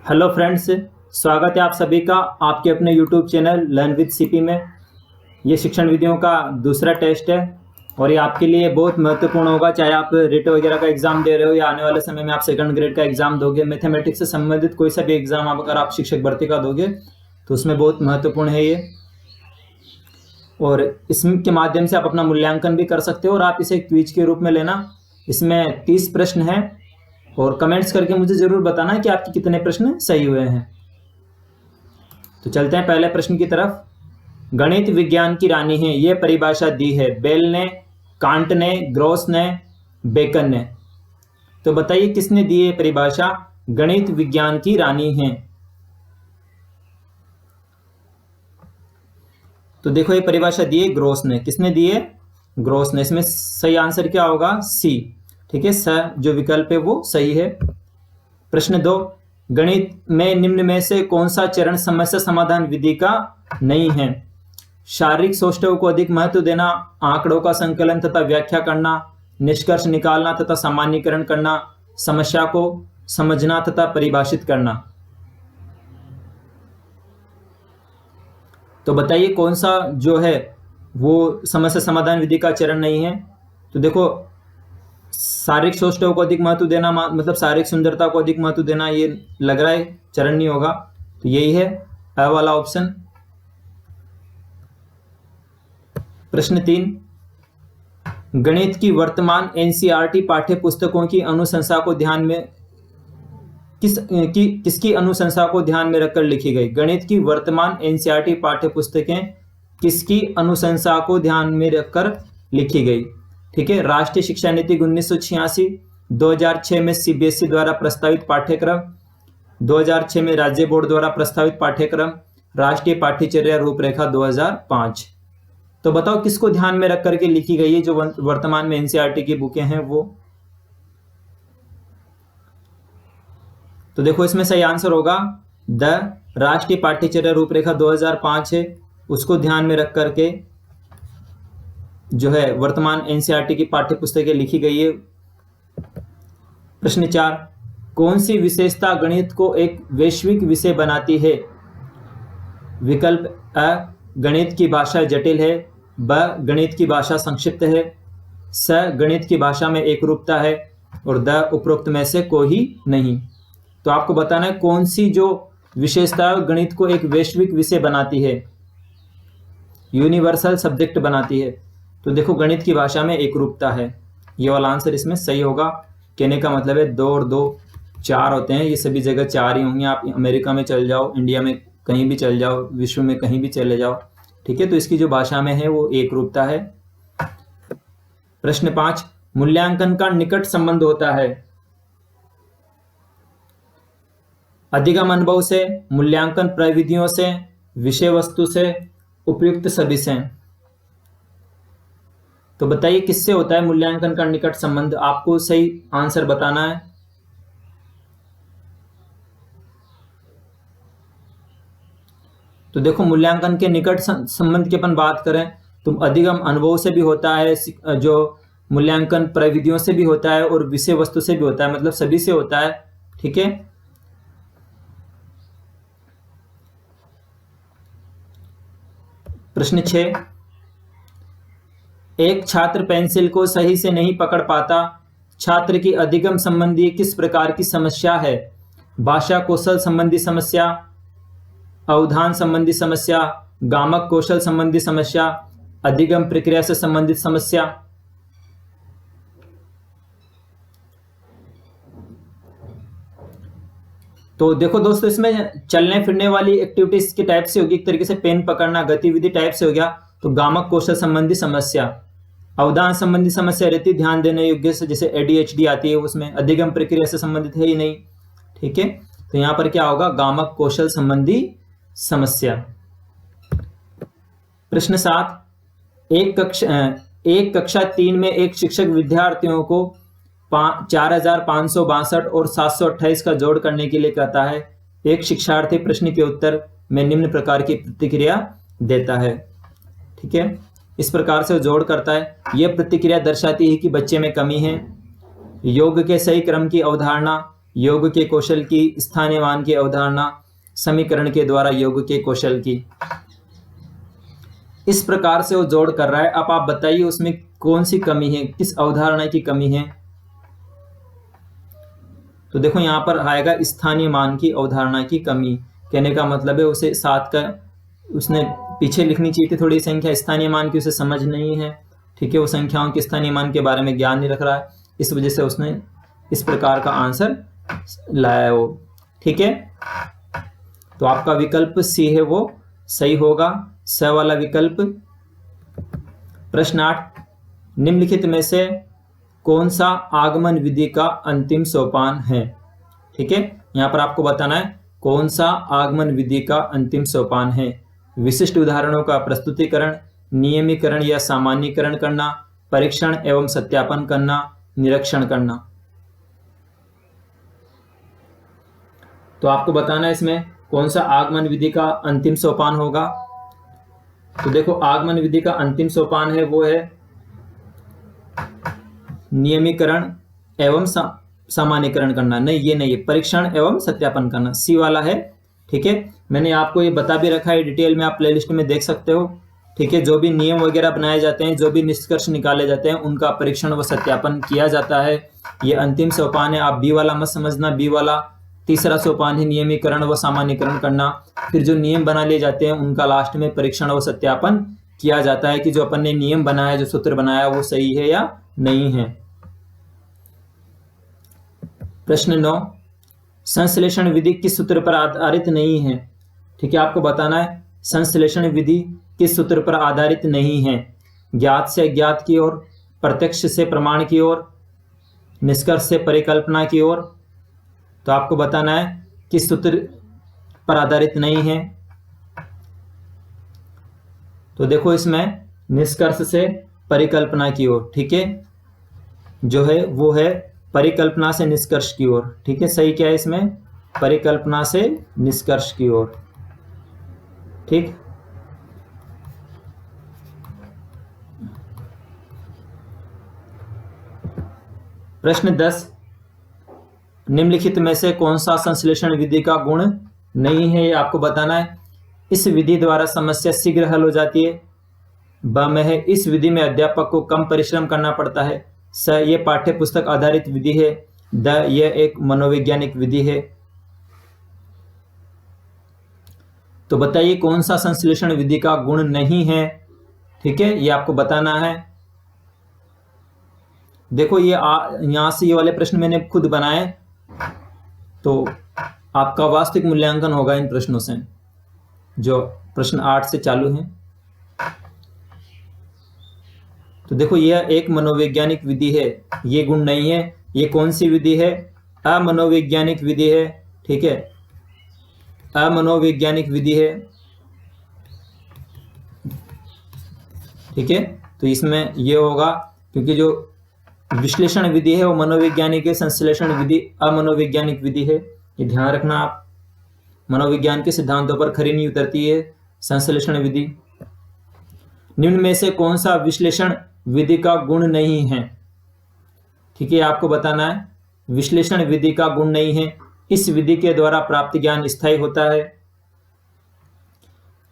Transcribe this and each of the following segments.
Hello friends, स्वागत है आप सभी का आपके अपने YouTube channel learn with CP में। ये शिक्षण विधियों का दूसरा टेस्ट है और ये आपके लिए बहुत महत्वपूर्ण होगा, चाहे आप रिट वगैरह का एग्जाम दे रहे हो या आने वाले समय में आप सेकंड ग्रेड का एग्जाम दोगे। मैथमेटिक्स से संबंधित कोई सा भी एग्जाम अगर आप शिक्षक भर्ती का दोगे तो उसमें बहुत महत्वपूर्ण है ये, और इसके माध्यम से आप अपना मूल्यांकन भी कर सकते हो और आप इसे क्विज के रूप में लेना। इसमें 30 प्रश्न हैं और कमेंट्स करके मुझे जरूर बताना कि आपके कितने प्रश्न सही हुए हैं। तो चलते हैं पहले प्रश्न की तरफ। गणित विज्ञान की रानी है, यह परिभाषा दी है बेल ने, कांट ने, ग्रॉस ने, बेकन ने। तो बताइए किसने दी है परिभाषा गणित विज्ञान की रानी है। तो देखो ये परिभाषा दी है ग्रॉस ने। किसने दी है? ग्रॉस ने। इसमें सही आंसर क्या होगा? सी। ठीक है, स जो विकल्प है वो सही है। प्रश्न 2, गणित में निम्न में से कौन सा चरण समस्या समाधान विधि का नहीं है? शारीरिक सौष्ठव को अधिक महत्व देना, आंकड़ों का संकलन तथा व्याख्या करना, निष्कर्ष निकालना तथा सामान्यीकरण करना, समस्या को समझना तथा परिभाषित करना। तो बताइए कौन सा जो है वो समस्या समाधान विधि का चरण नहीं है। तो देखो, शारीरिक सौष्ठव को अधिक महत्व देना मतलब शारीरिक सुंदरता को अधिक महत्व देना, ये लग रहा है चरण नहीं होगा। तो यही है अ वाला ऑप्शन। प्रश्न 3, गणित की वर्तमान एनसीईआरटी पाठ्य पुस्तकों की अनुशंसा को ध्यान में किसकी अनुशंसा को ध्यान में रखकर लिखी गई? गणित की वर्तमान एनसीईआरटी पाठ्य पुस्तकें किसकी अनुशंसा को ध्यान में रखकर लिखी गई? ठीक है, राष्ट्रीय शिक्षा नीति 1986, 2006 में सीबीएसई द्वारा प्रस्तावित पाठ्यक्रम, 2006 में राज्य बोर्ड द्वारा प्रस्तावित पाठ्यक्रम, राष्ट्रीय पाठ्यचर्या रूपरेखा 2005। तो बताओ किसको ध्यान में रख करके लिखी गई है जो वर्तमान में एनसीईआरटी की बुकें हैं वो? तो देखो इसमें सही आंसर होगा द राष्ट्रीय पाठ्यचर्या रूपरेखा 2005 है, उसको ध्यान में रख करके जो है वर्तमान एनसीईआरटी की पाठ्य पुस्तकें लिखी गई है। प्रश्न 4, कौन सी विशेषता गणित को एक वैश्विक विषय बनाती है? विकल्प अ, गणित की भाषा जटिल है, ब, गणित की भाषा संक्षिप्त है, स, गणित की भाषा में एकरूपता है, और द, उपरोक्त में से कोई नहीं। तो आपको बताना है कौन सी जो विशेषता गणित को एक वैश्विक विषय बनाती है, यूनिवर्सल सब्जेक्ट बनाती है। तो देखो गणित की भाषा में एकरूपता है, ये वाला आंसर इसमें सही होगा। कहने का मतलब है 2 और 2 4 होते हैं, ये सभी जगह 4 ही होंगे। आप अमेरिका में चल जाओ, इंडिया में कहीं भी चल जाओ, विश्व में कहीं भी चले जाओ। ठीक है, तो इसकी जो भाषा में है वो एकरूपता है। प्रश्न 5, मूल्यांकन का निकट संबंध होता है अधिगम अनुभव से, मूल्यांकन प्रविधियों से, विषय वस्तु से, उपयुक्त सभी से। तो बताइए किससे होता है मूल्यांकन का निकट संबंध? आपको सही आंसर बताना है। तो देखो मूल्यांकन के निकट संबंध की अपन बात करें तो अधिगम अनुभव से भी होता है, जो मूल्यांकन प्रविधियों से भी होता है, और विषय वस्तु से भी होता है, मतलब सभी से होता है। ठीक है, प्रश्न 6, एक छात्र पेंसिल को सही से नहीं पकड़ पाता, छात्र की अधिगम संबंधी किस प्रकार की समस्या है? भाषा कौशल संबंधी समस्या, अवधान संबंधी समस्या, गामक कौशल संबंधी समस्या, अधिगम प्रक्रिया से संबंधित समस्या। तो देखो दोस्तों, इसमें चलने फिरने वाली एक्टिविटीज के टाइप से होगी, एक तरीके से पेन पकड़ना गतिविधि टाइप से हो गया। तो गामक कौशल संबंधी समस्या, अवधान संबंधी समस्या रहती, ध्यान देने योग्य से, जैसे एडीएचडी आती है उसमें। अधिगम प्रक्रिया से संबंधित है ही नहीं। ठीक है, तो यहां पर क्या होगा? गामक कौशल संबंधी समस्या। प्रश्न 7, एक कक्षा 3 में एक शिक्षक विद्यार्थियों को 4562 और 728 का जोड़ करने के लिए कहता है। एक शिक्षार्थी प्रश्न के उत्तर में निम्न प्रकार की प्रतिक्रिया देता है। ठीक है, इस प्रकार से वो जोड़ करता है। यह प्रतिक्रिया दर्शाती है कि बच्चे में कमी है, योग के सही क्रम की अवधारणा, योग के कौशल की, स्थानीय मान की अवधारणा, समीकरण के द्वारा योग के कौशल की। इस प्रकार से वो जोड़ कर रहा है। अब आप बताइए उसमें कौन सी कमी है, किस अवधारणा की कमी है। तो देखो यहां पर आएगा स्थानीय मान की अवधारणा की कमी। कहने का मतलब है उसे 7 का उसने पीछे लिखनी चाहिए थी थोड़ी संख्या, स्थानीय मान की उसे समझ नहीं है। ठीक है, वो संख्याओं के स्थानीय मान के बारे में ज्ञान नहीं रख रहा है, इस वजह से उसने इस प्रकार का आंसर लाया है वो। ठीक है, तो आपका विकल्प सी है वो सही होगा, स वाला विकल्प। प्रश्न 8, निम्नलिखित में से कौन सा आगमन विधि का अंतिम सोपान है। ठीक है, यहां पर आपको बताना है कौन सा आगमन विधि का अंतिम सोपान है। विशिष्ट उदाहरणों का प्रस्तुतिकरण, नियमीकरण या सामान्यीकरण करना, परीक्षण एवं सत्यापन करना, निरीक्षण करना। तो आपको बताना है इसमें कौन सा आगमन विधि का अंतिम सोपान होगा। तो देखो आगमन विधि का अंतिम सोपान है वो है नियमीकरण एवं सामान्यीकरण करना। नहीं, ये नहीं है, परीक्षण एवं सत्यापन करना, सी वाला है। ठीक है, मैंने आपको ये बता भी रखा है डिटेल में, आप प्लेलिस्ट में देख सकते हो। ठीक है, जो भी नियम वगैरह बनाए जाते हैं, जो भी निष्कर्ष निकाले जाते हैं, उनका परीक्षण व सत्यापन किया जाता है। ये अंतिम सोपान है, आप बी वाला मत समझना, बी वाला तीसरा सोपान है नियमीकरण व सामान्यीकरण करना। फिर जो नियम बना लिए जाते हैं उनका लास्ट में परीक्षण व सत्यापन किया जाता है कि जो अपन ने नियम बनाया, जो सूत्र बनाया वो सही है या नहीं है। प्रश्न 9, संश्लेषण विधि किस सूत्र पर आधारित नहीं है। ठीक है, आपको बताना है संश्लेषण विधि किस सूत्र पर आधारित नहीं है। ज्ञात से अज्ञात की ओर, प्रत्यक्ष से प्रमाण की ओर, निष्कर्ष से परिकल्पना की ओर। तो आपको बताना है किस सूत्र पर आधारित नहीं है। तो देखो इसमें निष्कर्ष से परिकल्पना की ओर। ठीक है, जो है वो है परिकल्पना से निष्कर्ष की ओर। ठीक है, सही क्या है इसमें, परिकल्पना से निष्कर्ष की ओर। ठीक, प्रश्न 10, निम्नलिखित में से कौन सा संश्लेषण विधि का गुण नहीं है, ये आपको बताना है। इस विधि द्वारा समस्या शीघ्र हल हो जाती है। ब में है इस विधि में अध्यापक को कम परिश्रम करना पड़ता है। स ये पाठ्य पुस्तक आधारित विधि है। द यह एक मनोवैज्ञानिक विधि है। तो बताइए कौन सा संश्लेषण विधि का गुण नहीं है। ठीक है, ये आपको बताना है। देखो ये यहां से ये वाले प्रश्न मैंने खुद बनाए, तो आपका वास्तविक मूल्यांकन होगा इन प्रश्नों से, जो प्रश्न 8 से चालू हैं। तो देखो यह एक मनोवैज्ञानिक विधि है, ये गुण नहीं है। ये कौन सी विधि है, अमनोवैज्ञानिक विधि है। ठीक है, अमनोवैज्ञानिक विधि है। ठीक है, तो इसमें ये होगा क्योंकि जो विश्लेषण विधि है वो मनोवैज्ञानिक है, संश्लेषण विधि अमनोवैज्ञानिक विधि है। ये ध्यान रखना आप, मनोविज्ञान के सिद्धांतों पर खरी नहीं उतरती है संश्लेषण विधि। निम्न में से कौन सा विश्लेषण विधि का गुण नहीं है। ठीक है, आपको बताना है विश्लेषण विधि का गुण नहीं है। इस विधि के द्वारा प्राप्त ज्ञान स्थायी होता है।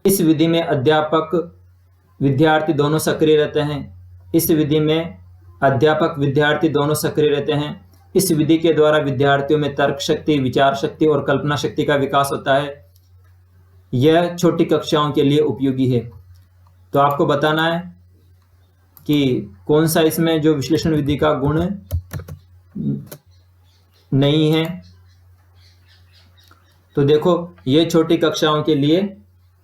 इस विधि में अध्यापक विद्यार्थी दोनों सक्रिय रहते हैं। इस विधि में अध्यापक विद्यार्थी दोनों सक्रिय रहते हैं। इस विधि के द्वारा विद्यार्थियों में तर्क शक्ति, विचार शक्ति और कल्पना शक्ति का विकास होता है। यह छोटी कक्षाओं के लिए उपयोगी है। तो आपको बताना है कि कौन सा इसमें जो विश्लेषण विधि का गुण नहीं है। तो देखो ये छोटी कक्षाओं के लिए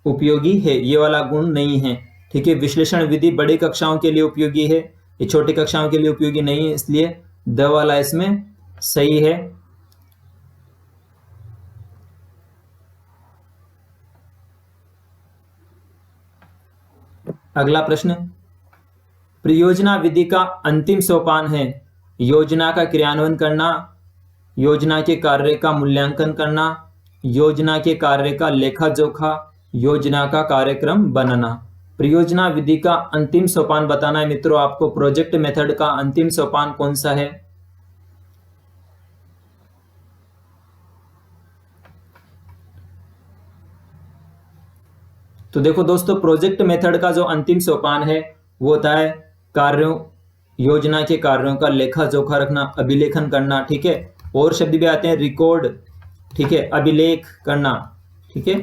उपयोगी है, ये वाला गुण नहीं है। ठीक है, विश्लेषण विधि बड़ी कक्षाओं के लिए उपयोगी है, ये छोटी कक्षाओं के लिए उपयोगी नहीं है, इसलिए द वाला इसमें सही है। अगला प्रश्न, परियोजना विधि का अंतिम सोपान है योजना का क्रियान्वयन करना, योजना के कार्य का मूल्यांकन करना, योजना के कार्य का लेखा जोखा, योजना का कार्यक्रम बनाना। परियोजना विधि का अंतिम सोपान बताना है मित्रों आपको। प्रोजेक्ट मेथड का अंतिम सोपान कौन सा है। तो देखो दोस्तों, प्रोजेक्ट मेथड का जो अंतिम सोपान है वो होता है कार्यों, योजना के कार्यों का लेखा जोखा रखना, अभिलेखन करना, ठीक है। और शब्द भी आते हैं रिकॉर्ड, ठीक है, अभिलेख करना, ठीक है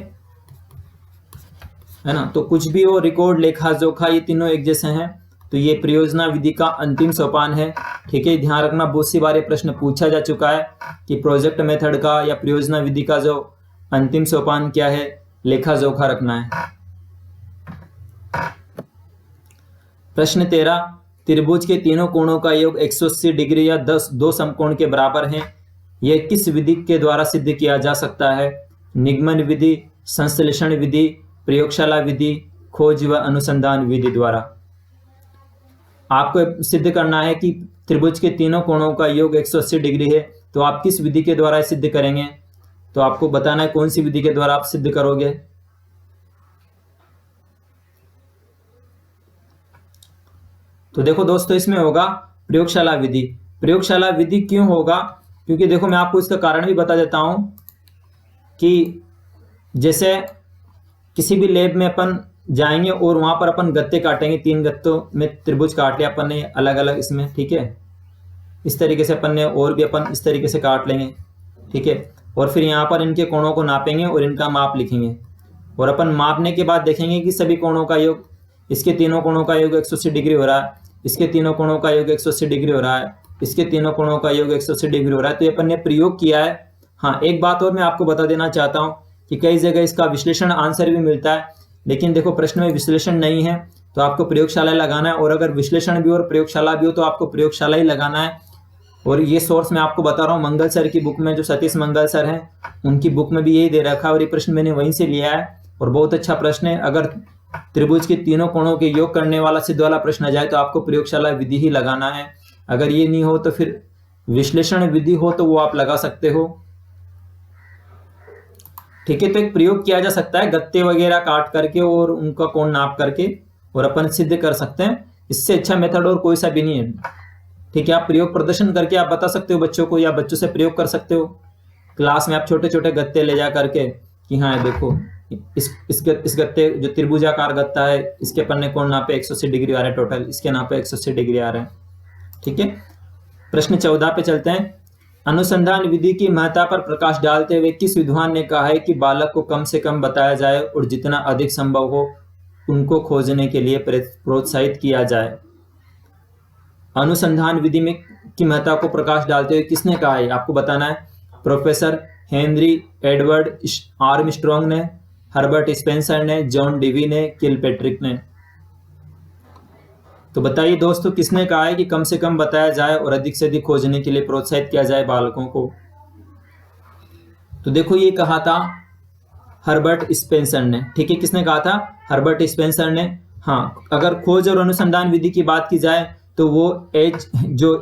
ना। तो कुछ भी हो, रिकॉर्ड, लेखा जोखा, ये तीनों एक जैसे हैं। तो ये परियोजना विधि का अंतिम सोपान है, ठीक है। ध्यान रखना, बहुत सी बार प्रश्न पूछा जा चुका है कि प्रोजेक्ट मेथड का या परियोजना विधि का जो अंतिम सोपान क्या है, लेखा जोखा रखना है। प्रश्न 13, त्रिभुज के तीनों कोणों का योग 180 डिग्री या 2 समकोण के बराबर हैं। यह किस विधि के द्वारा सिद्ध किया जा सकता है? निगमन विधि, संश्लेषण विधि, प्रयोगशाला विधि, खोज व अनुसंधान विधि द्वारा। आपको सिद्ध करना है कि त्रिभुज के तीनों कोणों का योग 180 डिग्री है, तो आप किस विधि के द्वारा सिद्ध करेंगे? तो आपको बताना है कौन सी विधि के द्वारा आप सिद्ध करोगे। तो देखो दोस्तों, इसमें होगा प्रयोगशाला विधि। प्रयोगशाला विधि क्यों होगा? क्योंकि देखो मैं आपको इसका कारण भी बता देता हूं कि जैसे किसी भी लैब में अपन जाएंगे और वहां पर अपन गत्ते काटेंगे, 3 गत्तों में त्रिभुज काट लिया अपन ने अलग अलग इसमें, ठीक है। इस तरीके से अपन ने और भी अपन इस तरीके से काट लेंगे, ठीक है। और फिर यहाँ पर इनके कोणों को नापेंगे और इनका माप लिखेंगे, और अपन मापने के बाद देखेंगे कि सभी कोणों का योग, इसके तीनों कोणों का योग 180 डिग्री हो रहा है, इसके तीनों कोणों का योग 180 डिग्री हो रहा है, इसके तीनों कोणों का योग 180 डिग्री हो रहा है। तो ये अपन ने प्रयोग किया है। हाँ, एक बात और मैं आपको बता देना चाहता हूँ कि कई जगह इसका विश्लेषण आंसर भी मिलता है, लेकिन देखो प्रश्न में विश्लेषण नहीं है तो आपको प्रयोगशाला लगाना है, और अगर विश्लेषण भी और प्रयोगशाला भी हो तो आपको प्रयोगशाला ही लगाना है। और ये सोर्स मैं आपको बता रहा हूँ मंगल सर की बुक में, जो सतीश मंगल सर हैं उनकी बुक में भी यही दे रखा है, और ये प्रश्न मैंने वहीं से लिया है और बहुत अच्छा प्रश्न है। अगर त्रिभुज के तीनों कोणों के योग करने वाला सिद्ध वाला प्रश्न आ जाए तो आपको प्रयोगशाला विधि ही लगाना है। अगर ये नहीं हो तो फिर विश्लेषण विधि हो तो वो आप लगा सकते हो, ठीक है। तो एक प्रयोग किया जा सकता है गत्ते वगैरह काट करके और उनका कोण नाप करके, और अपन सिद्ध कर सकते हैं। इससे अच्छा मेथड और कोई सा भी नहीं है, ठीक है। आप प्रयोग प्रदर्शन करके आप बता सकते हो बच्चों को, या बच्चों से प्रयोग कर सकते हो क्लास में। आप छोटे छोटे गत्ते ले जा करके कि हाँ देखो इस गत्ते जो त्रिभुजाकार गत्ता है, इसके पन्ने कोण नापे 180 डिग्री आ रहा है, टोटल इसके नापे 180 डिग्री आ रहा है, ठीक है। प्रश्न 14 पे चलते हैं। अनुसंधान विधि की महत्ता पर प्रकाश डालते हुए किस विद्वान ने कहा है कि बालक को कम से कम बताया जाए और जितना अधिक संभव हो उनको खोजने के लिए प्रोत्साहित किया जाए? अनुसंधान विधि में की महत्ता को प्रकाश डालते हुए किसने कहा है, आपको बताना है। प्रोफेसर हेनरी एडवर्ड आर्मस्ट्रॉन्ग ने, हर्बर्ट स्पेंसर ने, जॉन डिवी ने, किलपैट्रिक ने। तो बताइए दोस्तों, किसने कहा है कि कम से कम बताया जाए और अधिक से अधिक खोजने के लिए प्रोत्साहित किया जाए बालकों को? तो देखो ये कहा था हर्बर्ट स्पेंसर ने, ठीक है। किसने कहा था? हर्बर्ट स्पेंसर ने। हाँ, अगर खोज और अनुसंधान विधि की बात की जाए तो वो जो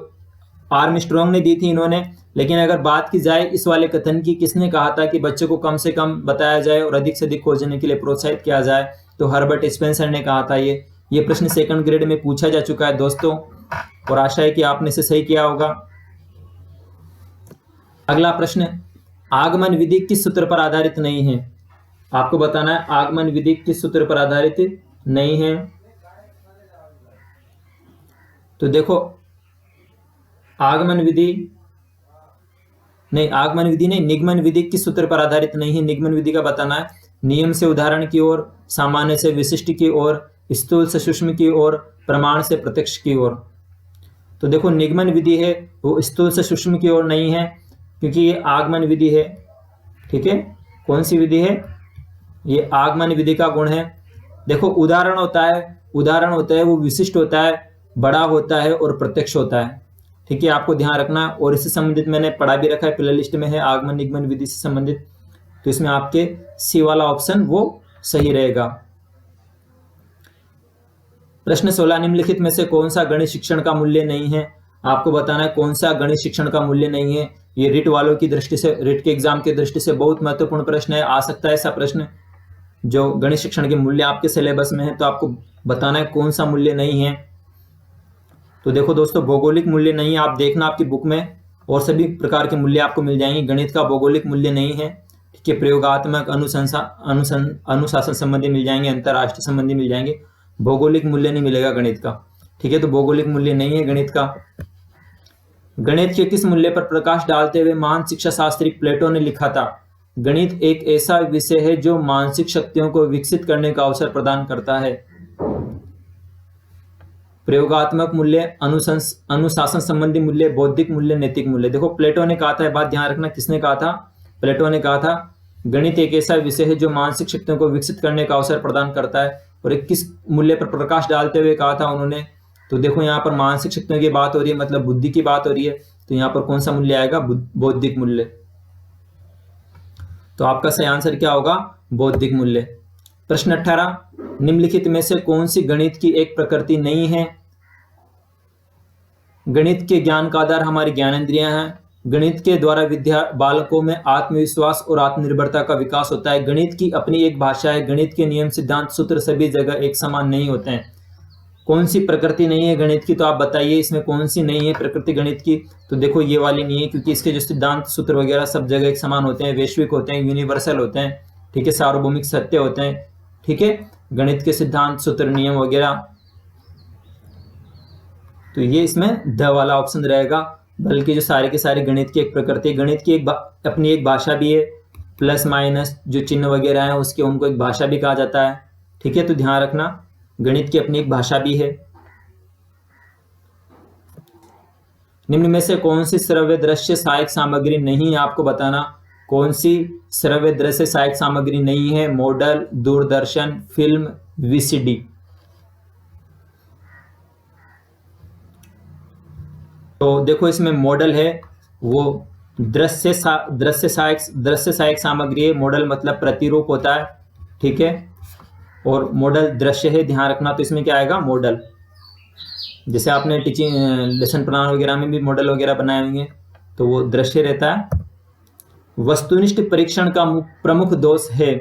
आर्मस्ट्रॉन्ग ने दी थी इन्होंने, लेकिन अगर बात की जाए इस वाले कथन की, किसने कहा था कि बच्चों को कम से कम बताया जाए और अधिक से अधिक खोजने के लिए प्रोत्साहित किया जाए, तो हर्बर्ट स्पेंसर ने कहा था। ये प्रश्न 2nd ग्रेड में पूछा जा चुका है दोस्तों, और आशा है कि आपने इसे सही किया होगा। अगला प्रश्न, आगमन विधि किस सूत्र पर आधारित नहीं है? आपको बताना है आगमन विधि किस सूत्र पर आधारित नहीं है। तो देखो आगमन विधि नहीं, निगमन विधि किस सूत्र पर आधारित नहीं है? निगमन विधि का बताना है। नियम से उदाहरण की ओर, सामान्य से विशिष्ट की ओर, स्थूल से सूक्ष्म की ओर, प्रमाण से प्रत्यक्ष की ओर। तो देखो निगमन विधि है वो स्थूल से सूक्ष्म की ओर नहीं है, क्योंकि ये आगमन विधि है, ठीक है। कौन सी विधि है? ये आगमन विधि का गुण है। देखो उदाहरण होता है वो विशिष्ट होता है, बड़ा होता है और प्रत्यक्ष होता है, ठीक है। आपको ध्यान रखना। और इससे संबंधित मैंने पढ़ा भी रखा है, प्ले लिस्ट में है आगमन निगमन विधि से संबंधित, तो इसमें आपके सी वाला ऑप्शन वो सही रहेगा। प्रश्न 16, निम्नलिखित में से कौन सा गणित शिक्षण का मूल्य नहीं है? आपको बताना है कौन सा गणित शिक्षण का मूल्य नहीं है। ये रिट वालों की दृष्टि से, रिट के एग्जाम की दृष्टि से बहुत महत्वपूर्ण प्रश्न है। आ सकता है ऐसा प्रश्न जो गणित शिक्षण के मूल्य आपके सिलेबस में है, तो आपको बताना है कौन सा मूल्य नहीं है। तो देखो दोस्तों, भौगोलिक मूल्य नहीं है। आप देखना आपकी बुक में और सभी प्रकार के मूल्य आपको मिल जाएंगे। गणित का भौगोलिक मूल्य नहीं है। ठीक है। प्रयोगात्मक, अनुशासन संबंधी मिल जाएंगे, अंतरराष्ट्रीय संबंधी मिल जाएंगे। भौगोलिक मूल्य नहीं मिलेगा गणित का, ठीक है। तो भौगोलिक मूल्य नहीं है गणित का। गणित के किस मूल्य पर प्रकाश डालते हुए महान शिक्षा शास्त्री प्लेटो ने लिखा था, गणित एक ऐसा विषय है जो मानसिक शक्तियों को विकसित करने का अवसर प्रदान करता है। प्रयोगात्मक मूल्य, अनुशासन संबंधी मूल्य, बौद्धिक मूल्य, नैतिक मूल्य। देखो प्लेटो ने कहा था, ये बात ध्यान रखना, किसने कहा था? प्लेटो ने कहा था गणित एक ऐसा विषय है जो मानसिक शक्तियों को विकसित करने का अवसर प्रदान करता है। और एक किस मूल्य पर प्रकाश डालते हुए कहा था उन्होंने? तो देखो यहाँ पर मानसिक शक्तियों की बात हो रही है, मतलब बुद्धि की बात हो रही है, तो यहाँ पर कौन सा मूल्य आएगा? बौद्धिक मूल्य। तो आपका सही आंसर क्या होगा? बौद्धिक मूल्य। प्रश्न 18, निम्नलिखित में से कौन सी गणित की एक प्रकृति नहीं है? गणित के ज्ञान का आधार हमारी ज्ञानेंद्रियां हैं। गणित के द्वारा बालकों में आत्मविश्वास और आत्मनिर्भरता का विकास होता है। गणित की अपनी एक भाषा है। गणित के नियम, सिद्धांत, सूत्र सभी जगह एक समान नहीं होते हैं। कौन सी प्रकृति नहीं है गणित की? तो आप बताइए इसमें कौन सी नहीं है प्रकृति गणित की? तो देखो ये वाली नहीं है, क्योंकि इसके जो सिद्धांत, सूत्र वगैरह सब जगह एक समान होते हैं, वैश्विक होते हैं, यूनिवर्सल होते हैं, ठीक है, सार्वभौमिक सत्य होते हैं, ठीक है। गणित के सिद्धांत, सूत्र, नियम वगैरह, तो ये इसमें द वाला ऑप्शन रहेगा। बल्कि जो सारे के सारे गणित की एक प्रकृति, गणित की अपनी एक भाषा भी है, प्लस माइनस जो चिन्ह वगैरह है उसके, उनको एक भाषा भी कहा जाता है, ठीक है। तो ध्यान रखना, गणित की अपनी एक भाषा भी है। निम्न में से कौन सी श्रव्य दृश्य सहायक सामग्री नहीं है? आपको बताना कौन सी श्रव्य दृश्य सहायक सामग्री नहीं है। Model, Doordarshan, film, VCD. तो देखो इसमें मॉडल है, वो दृश्य सहायक सामग्री है। मॉडल मतलब प्रतिरूप होता है, ठीक है, और मॉडल दृश्य है, ध्यान रखना। तो इसमें क्या आएगा? मॉडल। जैसे आपने टीचिंग लेसन प्लान वगैरह में भी मॉडल वगैरह बनाए होंगे, तो वो दृश्य रहता है। वस्तुनिष्ठ परीक्षण का प्रमुख दोष है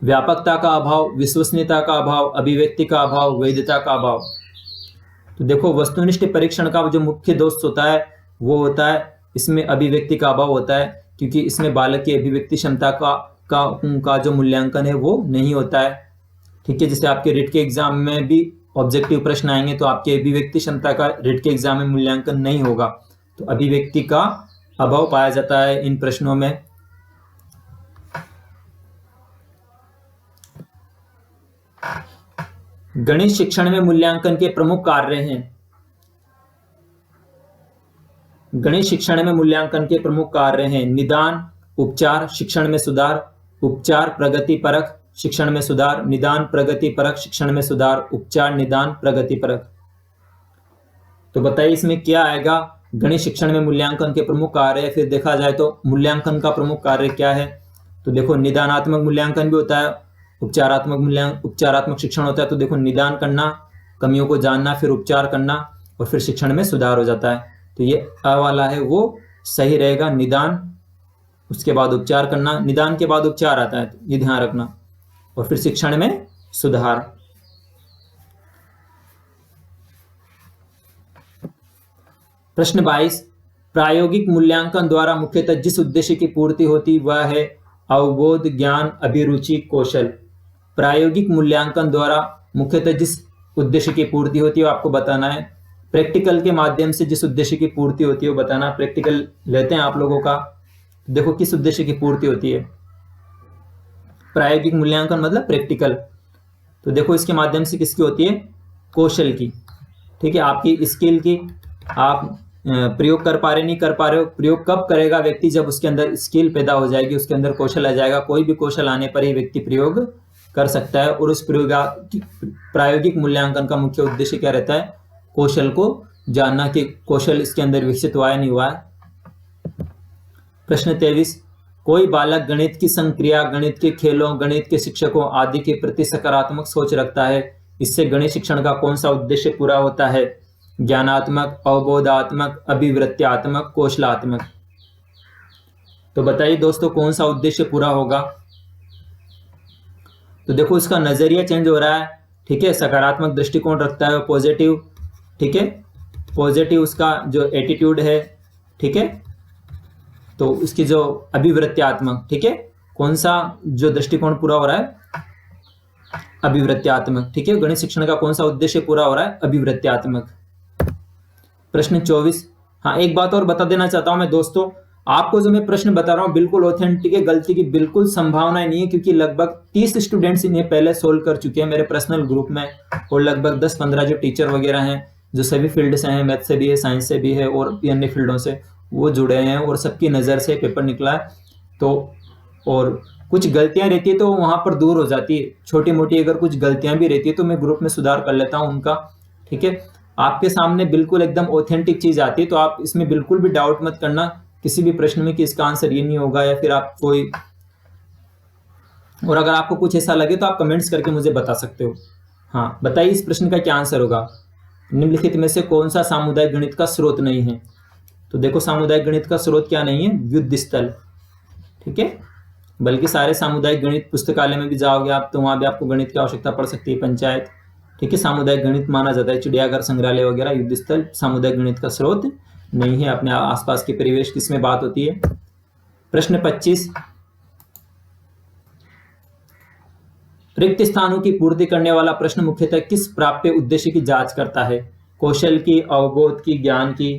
व्यापकता का अभाव, विश्वसनीयता का अभाव, अभिव्यक्ति का अभाव, वैधता का अभाव। तो देखो वस्तुनिष्ठ परीक्षण का जो मुख्य दोष होता है वो होता है इसमें अभिव्यक्ति का अभाव होता है, क्योंकि इसमें बालक की अभिव्यक्ति क्षमता का जो मूल्यांकन है वो नहीं होता है, ठीक है। जैसे आपके रिट के एग्जाम में भी ऑब्जेक्टिव प्रश्न आएंगे तो आपकी अभिव्यक्ति क्षमता का रिट के एग्जाम में मूल्यांकन नहीं होगा, तो अभिव्यक्ति का अभाव पाया जाता है इन प्रश्नों में। गणित शिक्षण में मूल्यांकन के प्रमुख कार्य हैं। गणित शिक्षण में मूल्यांकन के प्रमुख कार्य हैं निदान, उपचार, शिक्षण में सुधार। उपचार, प्रगति परख, शिक्षण में सुधार। निदान, प्रगति परख, शिक्षण में सुधार। उपचार, निदान, प्रगति परख। तो बताइए इसमें क्या आएगा? गणित शिक्षण में मूल्यांकन के प्रमुख कार्य। फिर देखा जाए तो मूल्यांकन का प्रमुख कार्य क्या है? तो देखो निदानात्मक मूल्यांकन भी होता है, उपचारात्मक शिक्षण होता है। तो देखो निदान करना, कमियों को जानना, फिर उपचार करना और फिर शिक्षण में सुधार हो जाता है। तो ये अ वाला है वो सही रहेगा, निदान, उसके बाद उपचार करना, निदान के बाद उपचार आता है, तो ये ध्यान रखना, और फिर शिक्षण में सुधार। प्रश्न 22, प्रायोगिक मूल्यांकन द्वारा मुख्यतः जिस उद्देश्य की पूर्ति होती वह है अवबोध, ज्ञान, अभिरुचि, कौशल। प्रायोगिक मूल्यांकन द्वारा मुख्यतः जिस उद्देश्य की पूर्ति होती है वो आपको बताना है। प्रैक्टिकल के माध्यम से जिस उद्देश्य की पूर्ति होती है वो बताना। प्रैक्टिकल लेते हैं आप लोगों का, देखो किस उद्देश्य की पूर्ति होती है। प्रायोगिक मूल्यांकन मतलब प्रैक्टिकल, तो देखो इसके माध्यम से किसकी होती है? कौशल की, ठीक है, आपकी स्किल की। आप प्रयोग कर पा रहे नहीं कर पा रहे हो, प्रयोग कब करेगा व्यक्ति? जब उसके अंदर स्किल पैदा हो जाएगी, उसके अंदर कौशल आ जाएगा। कोई भी कौशल आने पर ही व्यक्ति प्रयोग कर सकता है, और उस प्रायोगिक मूल्यांकन का मुख्य उद्देश्य क्या रहता है? कौशल को जानना कि कौशल इसके अंदर विकसित हुआ है नहीं हुआ है। प्रश्न 23, कोई बालक गणित की संक्रिया, गणित के खेलों, गणित के शिक्षकों आदि के प्रति सकारात्मक सोच रखता है, इससे गणित शिक्षण का कौन सा उद्देश्य पूरा होता है? ज्ञानात्मक, अवबोधात्मक, अभिवृत्त्यात्मक, कौशलात्मक। तो बताइए दोस्तों कौन सा उद्देश्य पूरा होगा? तो देखो इसका नजरिया चेंज हो रहा है, ठीक है, सकारात्मक दृष्टिकोण रखता है, पॉजिटिव, ठीक है, पॉजिटिव उसका जो एटीट्यूड है, ठीक है, तो उसकी जो अभिवृत्त्यात्मक, ठीक है, कौन सा जो दृष्टिकोण पूरा हो रहा है, अभिवृत्त्यात्मक, ठीक है, गणित शिक्षण का कौन सा उद्देश्य पूरा हो रहा है, अभिवृत्त्यात्मक। प्रश्न 24। हाँ, एक बात और बता देना चाहता हूं मैं दोस्तों, आपको जो मैं प्रश्न बता रहा हूं बिल्कुल ऑथेंटिक है, गलती की बिल्कुल संभावना नहीं है, क्योंकि लगभग 30 स्टूडेंट्स इन्हें पहले सोल्व कर चुके हैं मेरे पर्सनल ग्रुप में, और लगभग 10-15 जो टीचर वगैरह हैं जो सभी फील्ड से हैं, मैथ से भी है, साइंस से भी है और भी अन्य फील्डों से, वो जुड़े हैं और सबकी नज़र से पेपर निकला है। तो और कुछ गलतियां रहती है तो वहां पर दूर हो जाती है, छोटी मोटी अगर कुछ गलतियां भी रहती है तो मैं ग्रुप में सुधार कर लेता हूं उनका, ठीक है। आपके सामने बिल्कुल एकदम ऑथेंटिक चीज आती है, तो आप इसमें बिल्कुल भी डाउट मत करना किसी भी प्रश्न में कि इसका आंसर ये नहीं होगा या फिर आप कोई, और अगर आपको कुछ ऐसा लगे तो आप कमेंट्स करके मुझे बता सकते हो। हाँ, बताइए इस प्रश्न का क्या आंसर होगा, निम्नलिखित में से कौन सा सामुदायिक गणित का स्रोत नहीं है। तो देखो, सामुदायिक गणित का स्रोत क्या नहीं है, युद्ध स्थल, ठीक है, बल्कि सारे सामुदायिक गणित पुस्तकालय में भी जाओगे आप तो वहां भी आपको गणित की आवश्यकता पड़ सकती है, पंचायत, ठीक है, सामुदायिक गणित माना जाता है, चिड़ियाघर, संग्रहालय वगैरह, युद्ध स्थल सामुदायिक गणित का स्रोत नहीं है। अपने आसपास के परिवेश किसमें बात होती है। प्रश्न 25। रिक्त स्थानों की पूर्ति करने वाला प्रश्न मुख्यतः किस प्राप्य उद्देश्य की जांच करता है, कौशल की, अवबोध की, ज्ञान की,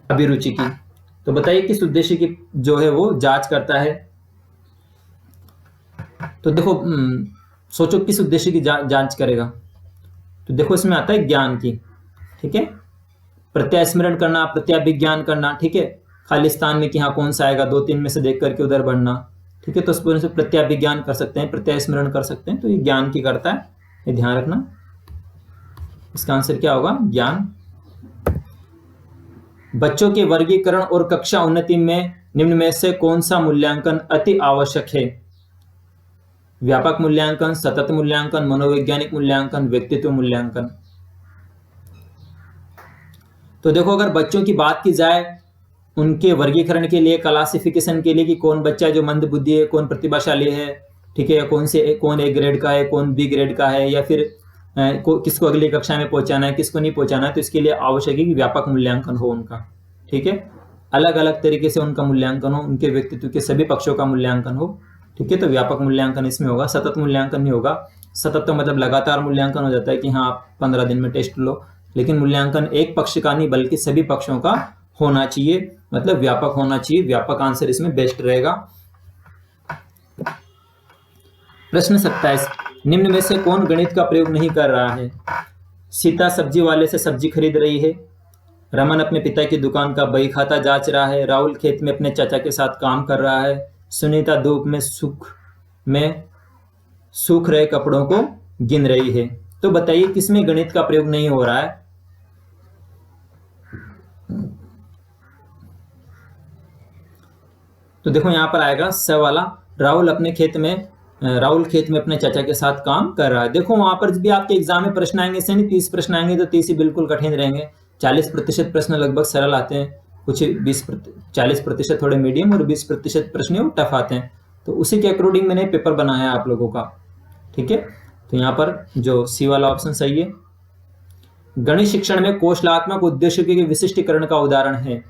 अभिरुचि की। तो बताइए किस उद्देश्य की जो है वो जांच करता है। तो देखो, सोचो किस उद्देश्य की जांच करेगा। तो देखो, इसमें आता है ज्ञान की, ठीक है, प्रत्यास्मरण करना, प्रत्याभिज्ञान करना, ठीक है, खाली स्थान में कि हाँ कौन सा आएगा, 2-3 में से देख करके उधर बढ़ना, ठीक है, तो उस से प्रत्याभिज्ञान कर सकते हैं, प्रत्यास्मरण कर सकते हैं, तो ये ज्ञान की करता है, ये ध्यान रखना। इसका आंसर क्या होगा, ज्ञान। बच्चों के वर्गीकरण और कक्षा उन्नति में निम्न में से कौन सा मूल्यांकन अति आवश्यक है, व्यापक मूल्यांकन, सतत मूल्यांकन, मनोवैज्ञानिक मूल्यांकन, व्यक्तित्व मूल्यांकन। तो देखो, अगर बच्चों की बात की जाए उनके वर्गीकरण के लिए, क्लासिफिकेशन के लिए कि कौन बच्चा जो मंद बुद्धि है, कौन प्रतिभाशाली है, ठीक है, या कौन ए ग्रेड का है, कौन बी ग्रेड का है, या फिर किसको अगली कक्षा में पहुंचाना है, किसको नहीं पहुंचाना है, तो इसके लिए आवश्यक है कि व्यापक मूल्यांकन हो उनका, ठीक है, अलग अलग तरीके से उनका मूल्यांकन हो, उनके व्यक्तित्व के सभी पक्षों का मूल्यांकन हो, ठीक है, तो व्यापक मूल्यांकन इसमें होगा। सतत मूल्यांकन नहीं होगा, सतत तो मतलब लगातार मूल्यांकन हो जाता है कि हाँ आप 15 दिन में टेस्ट लो, लेकिन मूल्यांकन एक पक्ष का नहीं बल्कि सभी पक्षों का होना चाहिए, मतलब व्यापक होना चाहिए, व्यापक आंसर इसमें बेस्ट रहेगा। प्रश्न 27। निम्न में से कौन गणित का प्रयोग नहीं कर रहा है, सीता सब्जी वाले से सब्जी खरीद रही है, रमन अपने पिता की दुकान का बही खाता जांच रहा है, राहुल खेत में अपने चाचा के साथ काम कर रहा है, सुनीता धूप में सूख रहे कपड़ों को गिन रही है। तो बताइए किसमें गणित का प्रयोग नहीं हो रहा है। तो देखो, यहां पर आएगा स वाला, राहुल खेत में अपने चाचा के साथ काम कर रहा है। देखो, वहां पर भी आपके एग्जाम में प्रश्न आएंगे, से नहीं 30 प्रश्न आएंगे, तो 30 ही बिल्कुल कठिन रहेंगे, 40% प्रश्न लगभग सरल आते हैं, कुछ 40% थोड़े मीडियम और 20% प्रश्न वो टफ आते हैं। तो उसी के अकॉर्डिंग मैंने पेपर बनाया है आप लोगों का, ठीक है। तो यहाँ पर जो सी वाला ऑप्शन सही है। गणित शिक्षण में कौशलात्मक उद्देश्य के विशिष्टीकरण का उदाहरण है,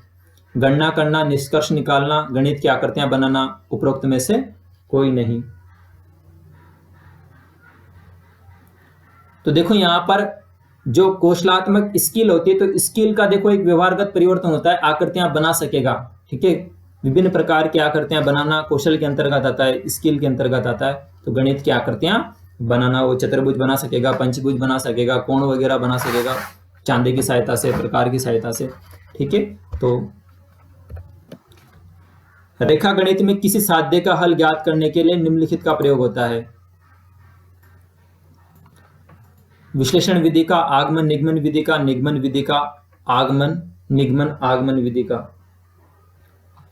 गणना करना, निष्कर्ष निकालना, गणित की आकृतियां बनाना, उपरोक्त में से कोई नहीं। तो देखो, यहां पर जो कौशलात्मक स्किल होती है, तो स्किल का देखो एक व्यवहारगत परिवर्तन होता है, आकृतियां बना सकेगा, ठीक है, विभिन्न प्रकार की आकृतियां बनाना कौशल के अंतर्गत आता है, स्किल के अंतर्गत आता है। तो गणित की आकृतियां बनाना, वो चतुर्भुज बना सकेगा, पंचभुज बना सकेगा, कोण वगैरह बना सकेगा, चांदे की सहायता से, प्रकार की सहायता से, ठीक है। तो रेखा गणित में किसी साध्य का हल ज्ञात करने के लिए निम्नलिखित का प्रयोग होता है, विश्लेषण विधि का, आगमन निगमन विधि का, निगमन विधि का, आगमन निगमन आगमन विधि का।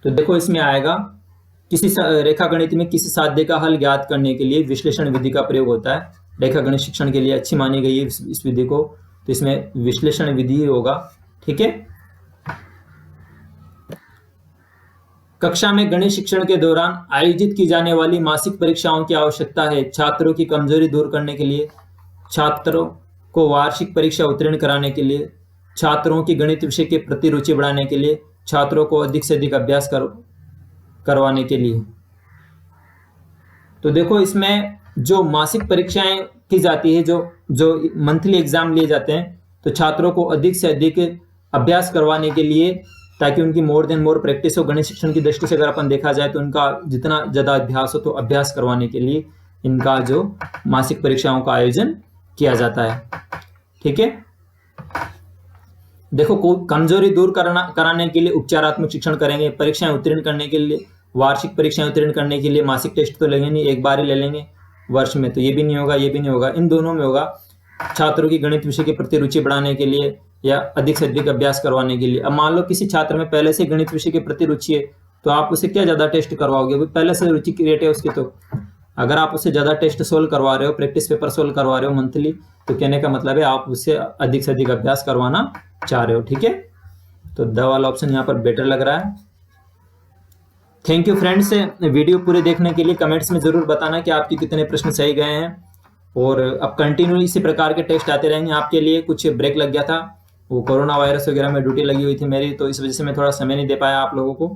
तो देखो, इसमें आएगा किसी रेखा गणित में किसी साध्य का हल ज्ञात करने के लिए विश्लेषण विधि का प्रयोग होता है। रेखा गणित शिक्षण के लिए अच्छी मानी गई है इस विधि को, तो इसमें विश्लेषण विधि होगा, ठीक है। कक्षा में गणित शिक्षण के दौरान आयोजित की जाने वाली मासिक परीक्षाओं की आवश्यकता है, छात्रों की कमजोरी दूर करने के लिए, छात्रों को वार्षिक परीक्षा उत्तीर्ण कराने के लिए, छात्रों की गणित विषय के प्रति रुचि बढ़ाने के लिए, छात्रों को अधिक से अधिक अभ्यास करवाने के लिए। तो देखो इसमें जो मासिक परीक्षाएं की जाती है, जो मंथली एग्जाम लिए जाते हैं, तो छात्रों को अधिक से अधिक अभ्यास करवाने के लिए, ताकि उनकी मोर देन मोर प्रैक्टिस हो। गणित शिक्षण की दृष्टि से अगर अपन देखा जाए तो उनका जितना ज़्यादा अभ्यास हो, तो अभ्यास करवाने के लिए इनका जो मासिक परीक्षाओं का आयोजन किया जाता है। ठीक है, देखो कमजोरी दूर कराने के लिए उपचारात्मक शिक्षण करेंगे। परीक्षाएं उत्तीर्ण करने के लिए, वार्षिक परीक्षाएं उत्तीर्ण करने के लिए मासिक टेस्ट तो लेंगे नहीं, एक बार ही ले लेंगे वर्ष में, तो ये भी नहीं होगा, ये भी नहीं होगा, इन दोनों में होगा। छात्रों की गणित विषय के प्रति रुचि बढ़ाने के लिए या अधिक से अधिक अभ्यास करवाने के लिए। अब मान लो किसी छात्र में पहले से गणित विषय के प्रति रुचि है, तो आप उसे क्या ज्यादा टेस्ट करवाओगे, वो पहले से रुचि क्रिएट है उसकी। तो अगर आप उससे ज्यादा टेस्ट सोल्व करवा रहे हो, प्रैक्टिस पेपर सोल्व करवा रहे हो मंथली, तो कहने का मतलब है आप उससे अधिक से अधिक अभ्यास करवाना चाह रहे हो। ठीक है, तो द वाला ऑप्शन यहाँ पर बेटर लग रहा है। थैंक यू फ्रेंड्स, वीडियो पूरे देखने के लिए। कमेंट्स में जरूर बताना कि आपके कितने प्रश्न सही गए हैं, और अब कंटिन्यू इसी प्रकार के टेस्ट आते रहेंगे आपके लिए। कुछ ब्रेक लग गया था, वो कोरोना वायरस वगैरह में ड्यूटी लगी हुई थी मेरी, तो इस वजह से मैं थोड़ा समय नहीं दे पाया आप लोगों को।